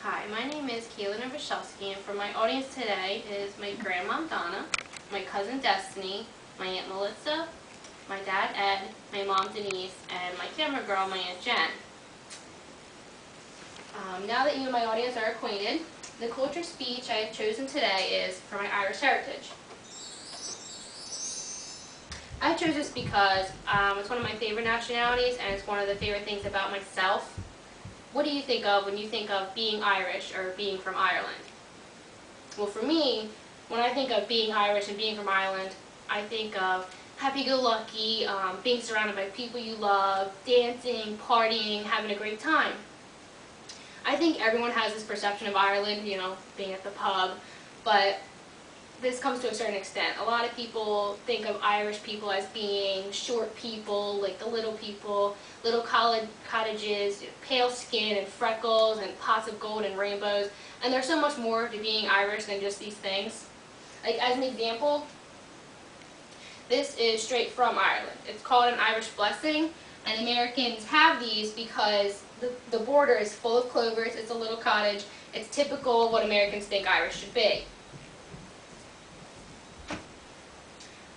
Hi, my name is Kaila, nowosielski, and for my audience today is my grandmom Donna, my cousin Destiny, my aunt Melissa, my dad Ed, my mom Denise, and my camera girl, my aunt Jen. Now that you and my audience are acquainted, the culture speech I have chosen today is for my Irish heritage. I chose this because it's one of my favorite nationalities and it's one of the favorite things about myself. What do you think of when you think of being Irish or being from Ireland? Well, for me, when I think of being Irish and being from Ireland, I think of happy-go-lucky, being surrounded by people you love, dancing, partying, having a great time. I think everyone has this perception of Ireland, being at the pub, but this comes to a certain extent. A lot of people think of Irish people as being short people, like the little people, little cottages, pale skin and freckles and pots of gold and rainbows. And there's so much more to being Irish than just these things. Like as an example, this is straight from Ireland. It's called an Irish blessing, and Americans have these because the border is full of clovers. It's a little cottage. It's typical of what Americans think Irish should be.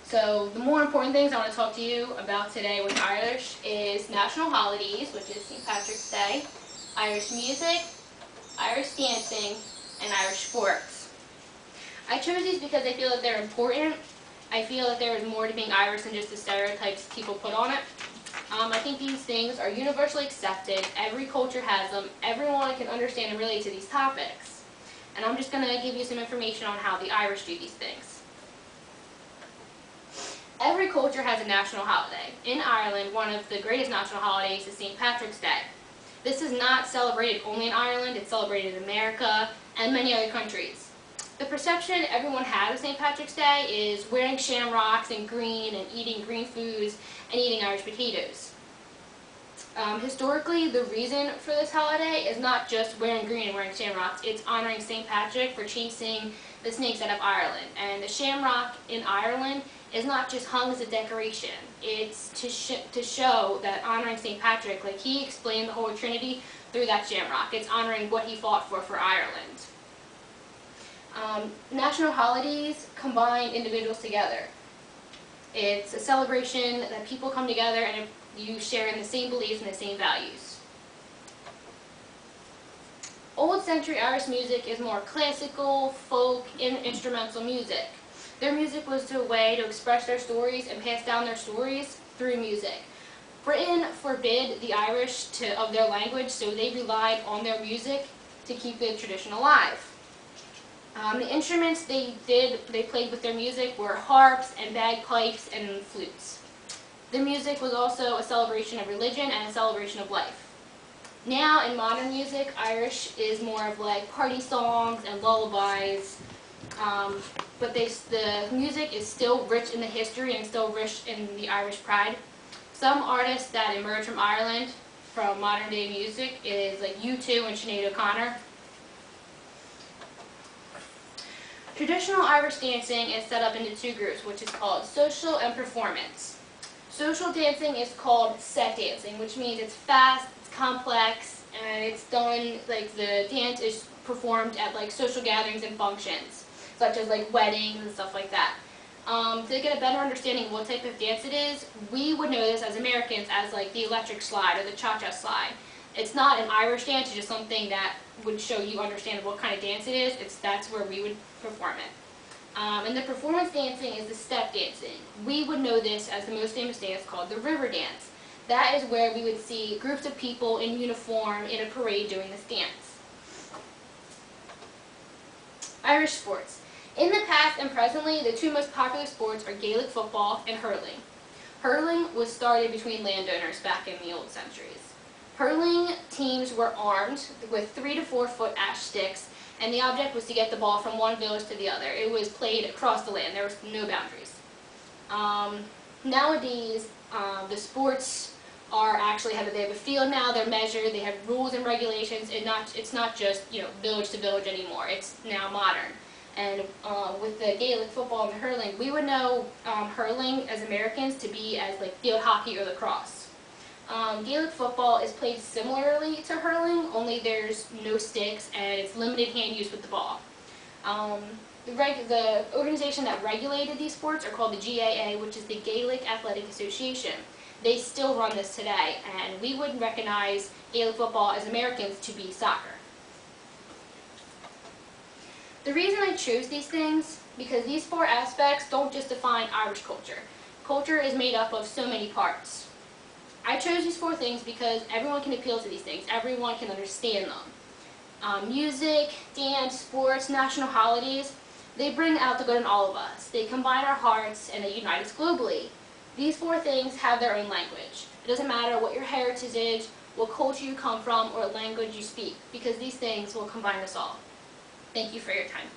So the more important things I want to talk to you about today with Irish is national holidays, which is St. Patrick's Day, Irish music, Irish dancing, and Irish sports. I chose these because I feel that they're important. I feel that there is more to being Irish than just the stereotypes people put on it. I think these things are universally accepted. Every culture has them. Everyone can understand and relate to these topics. And I'm just going to give you some information on how the Irish do these things. Every culture has a national holiday. In Ireland, one of the greatest national holidays is St. Patrick's Day. This is not celebrated only in Ireland, it's celebrated in America and many other countries. The perception everyone has of St. Patrick's Day is wearing shamrocks and green and eating green foods and eating Irish potatoes. Historically, the reason for this holiday is not just wearing green and wearing shamrocks, it's honoring St. Patrick for chasing the snakes out of Ireland. And the shamrock in Ireland is not just hung as a decoration. It's to show that honoring St. Patrick, like he explained the Holy Trinity through that shamrock. It's honoring what he fought for Ireland. National holidays combine individuals together. It's a celebration that people come together and you share in the same beliefs and the same values. Old century Irish music is more classical, folk, and instrumental music. Their music was a way to express their stories and pass down their stories through music. Britain forbid the Irish of their language, so they relied on their music to keep the tradition alive. The instruments they played with their music were harps and bagpipes and flutes. The music was also a celebration of religion and a celebration of life. Now in modern music, Irish is more of like party songs and lullabies. But the music is still rich in the history and still rich in the Irish pride. Some artists that emerge from Ireland from modern day music is like U2 and Sinead O'Connor. Traditional Irish dancing is set up into two groups, which is called social and performance. Social dancing is called set dancing, which means it's fast, it's complex, and it's done, like the dance is performed at like social gatherings and functions, such as like weddings and stuff like that. To get a better understanding of what type of dance it is, we would know this as Americans as like the electric slide or the cha-cha slide. It's not an Irish dance, it's just something that would show you understand what kind of dance it is. That's where we would perform it. And the performance dancing is the step dancing. We would know this as the most famous dance called the river dance. That is where we would see groups of people in uniform in a parade doing this dance. Irish sports. In the past and presently, the two most popular sports are Gaelic football and hurling. Hurling was started between landowners back in the old centuries. Hurling teams were armed with 3 to 4 foot ash sticks, and the object was to get the ball from one village to the other. It was played across the land. There was no boundaries. Nowadays, the sports they have a field now. They're measured. They have rules and regulations. It's not just village to village anymore. It's now modern. And with the Gaelic football and the hurling, we would know hurling as Americans to be as like field hockey or lacrosse. Gaelic football is played similarly to hurling, only there's no sticks and it's limited hand use with the ball. The organization that regulated these sports are called the GAA, which is the Gaelic Athletic Association. They still run this today, and we would recognize Gaelic football as Americans to be soccer. The reason I chose these things, because these four aspects don't just define Irish culture. Culture is made up of so many parts. I chose these four things because everyone can appeal to these things. Everyone can understand them. Music, dance, sports, national holidays, they bring out the good in all of us. They combine our hearts and they unite us globally. These four things have their own language. It doesn't matter what your heritage is, what culture you come from, or what language you speak, because these things will combine us all. Thank you for your time.